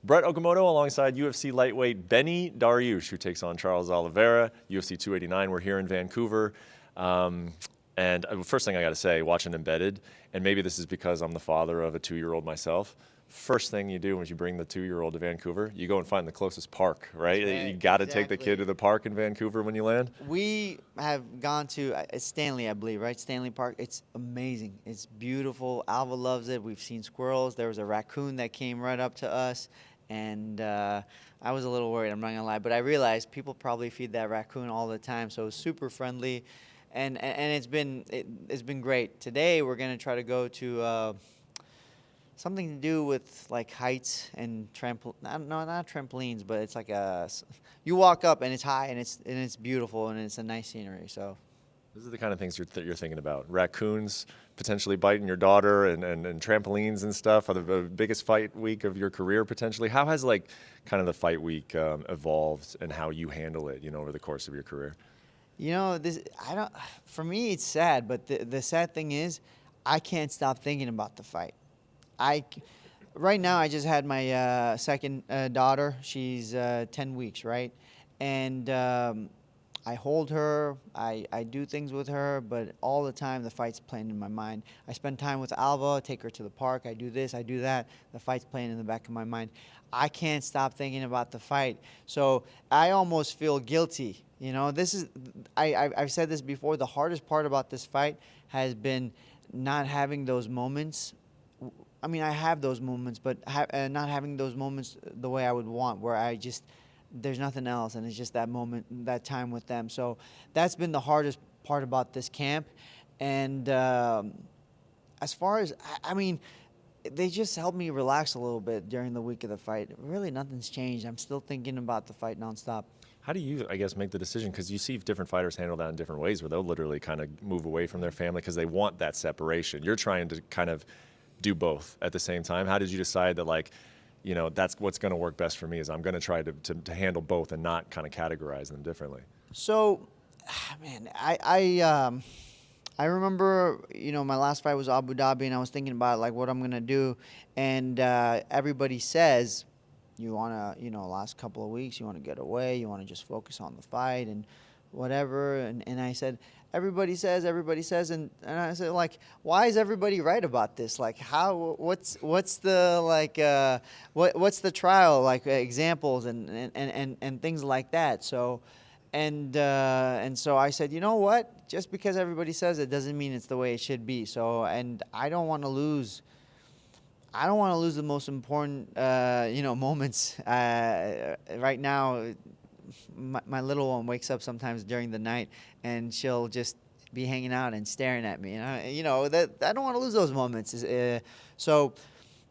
Brett Okamoto alongside UFC lightweight Beneil Dariush, who takes on Charles Oliveira, UFC 289. We're here in Vancouver. And first thing I got to say, watching Embedded, and maybe this is because I'm the father of a 2-year-old myself, first thing you do when you bring the 2-year-old to Vancouver, you go and find the closest park, right? You got to take the kid to the park in Vancouver when you land. We have gone to Stanley, I believe, right? Stanley Park. It's amazing. It's beautiful. Alva loves it. We've seen squirrels. There was a raccoon that came right up to us, and I was a little worried, I'm not going to lie. But I realized people probably feed that raccoon all the time, so it was super friendly. And it's been great. Today we're going to try to go to something to do with like heights and not trampolines, but it's like you walk up and it's high and it's beautiful and it's a nice scenery. So these are the kind of things you're thinking about. Raccoons potentially biting your daughter and trampolines and stuff. Are the biggest fight week of your career potentially? How has like kind of the fight week evolved and how you handle it, over the course of your career? For me, it's sad, but the sad thing is I can't stop thinking about the fight. Right now, I just had my second daughter. She's 10 weeks, right? And I hold her, I do things with her, but all the time the fight's playing in my mind. I spend time with Alva, take her to the park, I do this, I do that. The fight's playing in the back of my mind. I can't stop thinking about the fight. So I almost feel guilty. I've said this before, the hardest part about this fight has been not having those moments. I mean, I have those moments, but not having those moments the way I would want, where there's nothing else, and it's just that moment, that time with them. So that's been the hardest part about this camp. And as far as, they just helped me relax a little bit during the week of the fight. Really, nothing's changed. I'm still thinking about the fight nonstop. How do you, I guess, make the decision? Because you see different fighters handle that in different ways, where they'll literally kind of move away from their family because they want that separation. You're trying to kind of do both at the same time. How did you decide that, that's what's going to work best for me, is I'm going to try to handle both and not kind of categorize them differently? So, man, I remember, my last fight was Abu Dhabi, and I was thinking about what I'm going to do. And everybody says, you want to, last couple of weeks, you want to get away, you want to just focus on the fight and whatever. And I said, everybody says. And I said, why is everybody right about this? What's the, what's the trial, examples and things like that. So, and so I said, you know what? Just because everybody says it doesn't mean it's the way it should be. So, and I don't want to lose the most important, moments. Right now, my little one wakes up sometimes during the night, and she'll just be hanging out and staring at me. And I don't want to lose those moments. So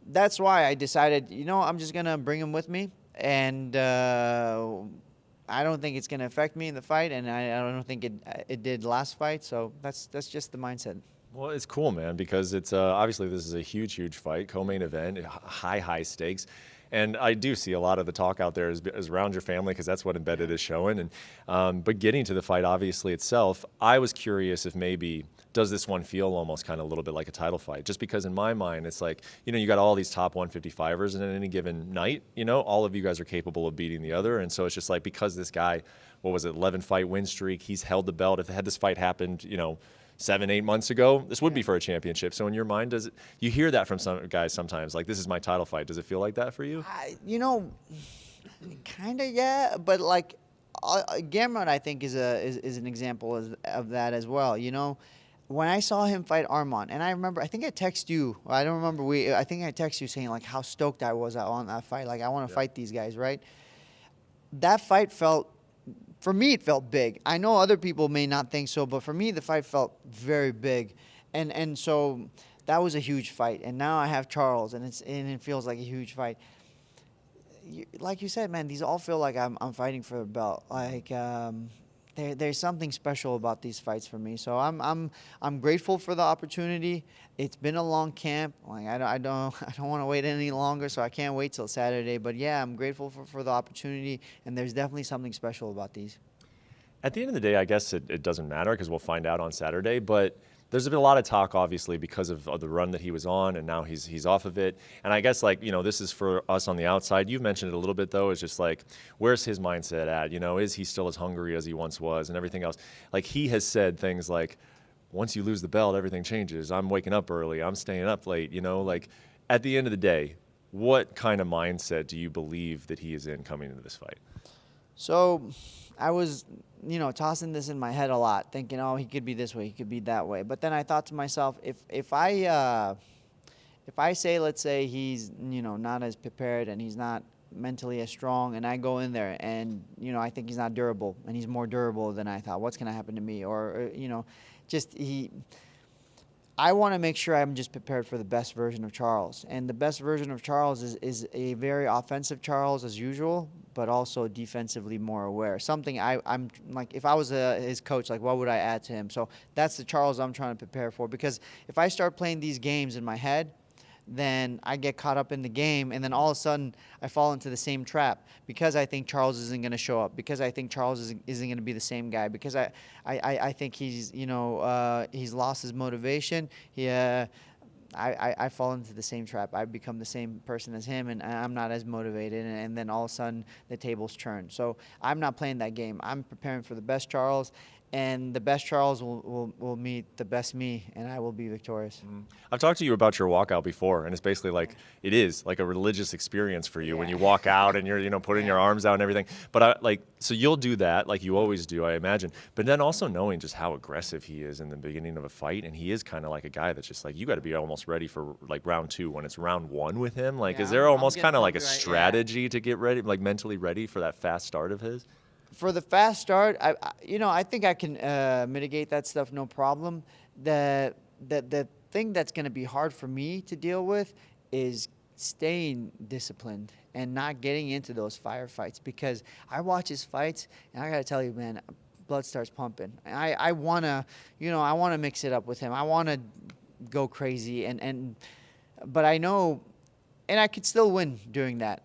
that's why I decided, I'm just gonna bring him with me, and I don't think it's gonna affect me in the fight, and I don't think it did last fight. So that's just the mindset. Well, it's cool, man, because it's obviously this is a huge event, co-main event, high stakes. And I do see a lot of the talk out there is around your family, because that's what Embedded is showing. And but getting to the fight, obviously, itself, I was curious if maybe, does this one feel almost kind of a little bit like a title fight? Just because in my mind, it's like, you got all these top 155ers, and at any given night, all of you guys are capable of beating the other. And so it's just like, because this guy, 11-fight win streak, he's held the belt. If had this fight happened, 7-8 months ago, this would be for a championship. So in your mind, you hear that from some guys sometimes, like, this is my title fight. Does it feel like that for you? Kind of, yeah. But Gamrot, I think, is an example of that as well. When I saw him fight Arman, and I remember, I think I text you. I don't remember. I think I text you saying how stoked I was on that fight. I want to fight these guys, right? That fight felt. For me, it felt big. I know other people may not think so, but for me, the fight felt very big. And so that was a huge fight. And now I have Charles, and it feels like a huge fight. Like you said, man, these all feel like I'm fighting for the belt. There's something special about these fights for me. So I'm grateful for the opportunity. It's been a long camp. I don't want to wait any longer, so I can't wait till Saturday. But yeah, I'm grateful for the opportunity, and there's definitely something special about these. At the end of the day, I guess it doesn't matter, because we'll find out on Saturday. But there's been a lot of talk, obviously, because of the run that he was on, and now he's off of it. And I guess, like, this is for us on the outside. You've mentioned it a little bit, though. It's just like, where's his mindset at? Is he still as hungry as he once was, and everything else? Like, he has said things like, once you lose the belt, everything changes. I'm waking up early. I'm staying up late. Like, at the end of the day, what kind of mindset do you believe that he is in coming into this fight? So I was, tossing this in my head a lot, thinking, oh, he could be this way, he could be that way. But then I thought to myself, if I say, let's say he's, not as prepared and he's not mentally as strong, and I go in there and, I think he's not durable and he's more durable than I thought, what's going to happen to me? Or I want to make sure I'm just prepared for the best version of Charles. And the best version of Charles is a very offensive Charles as usual, but also defensively more aware. Something I'm like, if I was his coach, like, what would I add to him? So that's the Charles I'm trying to prepare for. Because if I start playing these games in my head, then I get caught up in the game, and then all of a sudden I fall into the same trap because I think Charles isn't going to show up, because I think Charles isn't going to be the same guy, because I think he's he's lost his motivation. I fall into the same trap. I become the same person as him, and I'm not as motivated, and then all of a sudden the tables turn. So I'm not playing that game. I'm preparing for the best Charles, and the best Charles will meet the best me, and I will be victorious. I've talked to you about your walkout before, and it's basically like, it is like a religious experience for you when you walk out and you're putting your arms out and everything. But so you'll do that like you always do, I imagine. But then also knowing just how aggressive he is in the beginning of a fight, and he is kind of like a guy that's just like, you got to be almost ready for like round 2 when it's round 1 with him. Like, is there almost kind of like a strategy to get ready, like mentally ready for that fast start of his? For the fast start, I think I can mitigate that stuff, no problem. The thing that's going to be hard for me to deal with is staying disciplined and not getting into those firefights, because I watch his fights and I got to tell you, man, blood starts pumping. I want to mix it up with him. I want to go crazy, but I know, and I could still win doing that.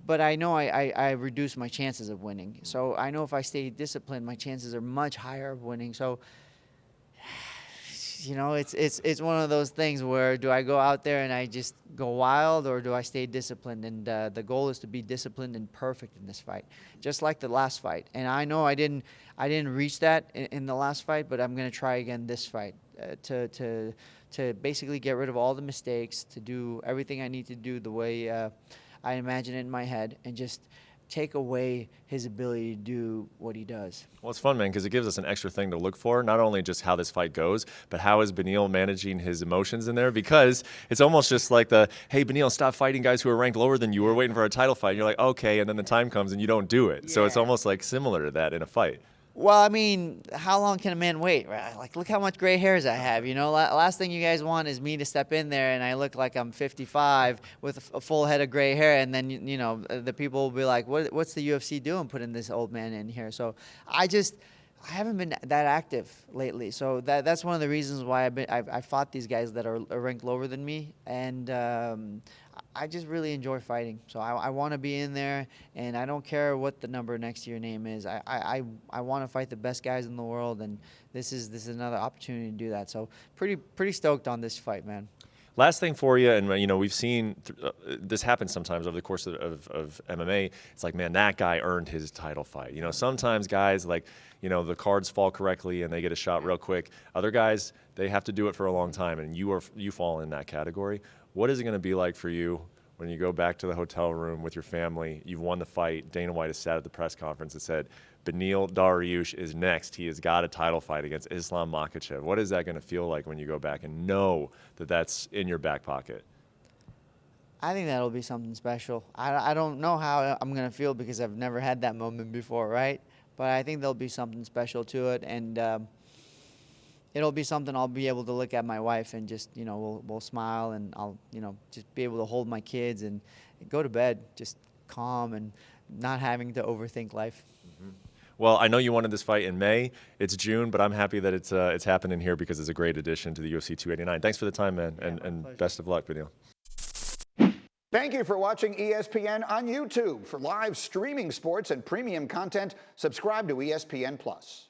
But I know I reduce my chances of winning. So I know if I stay disciplined, my chances are much higher of winning. So, it's one of those things where, do I go out there and I just go wild, or do I stay disciplined? And the goal is to be disciplined and perfect in this fight, just like the last fight. And I know I didn't reach that in the last fight, but I'm going to try again this fight to basically get rid of all the mistakes, to do everything I need to do the way I imagine it in my head, and just take away his ability to do what he does. Well, it's fun, man, because it gives us an extra thing to look for, not only just how this fight goes, but how is Beneil managing his emotions in there, because it's almost just like hey, Beneil, stop fighting guys who are ranked lower than you. We're waiting for a title fight. And you're like, okay, and then the time comes and you don't do it. So it's almost like similar to that in a fight. Well, I mean, how long can a man wait? Right? Like, look how much gray hairs I have. Last thing you guys want is me to step in there and I look like I'm 55 with a full head of gray hair, and then the people will be like, "What's the UFC doing putting this old man in here?" So I haven't been that active lately. So that's one of the reasons why I fought these guys that are ranked lower than me, and I just really enjoy fighting. So I want to be in there, and I don't care what the number next to your name is. I want to fight the best guys in the world, and this is another opportunity to do that. So pretty stoked on this fight, man. Last thing for you, and we've seen this happen sometimes over the course of MMA. It's like, man, that guy earned his title fight. Sometimes guys, like, the cards fall correctly and they get a shot real quick. Other guys, they have to do it for a long time, and you fall in that category. What is it going to be like for you when you go back to the hotel room with your family? You've won the fight. Dana White has sat at the press conference and said, Beneil Dariush is next. He has got a title fight against Islam Makhachev. What is that going to feel like when you go back and know that that's in your back pocket? I think that'll be something special. I don't know how I'm going to feel, because I've never had that moment before, right? But I think there'll be something special to it, and it'll be something I'll be able to look at my wife and just, we'll smile, and I'll, just be able to hold my kids and go to bed just calm and not having to overthink life. Mm-hmm. Well, I know you wanted this fight in May. It's June, but I'm happy that it's happening here, because it's a great addition to the UFC 289. Thanks for the time, man, and best of luck, Beneil. Thank you for watching ESPN on YouTube. For live streaming sports and premium content, subscribe to ESPN+.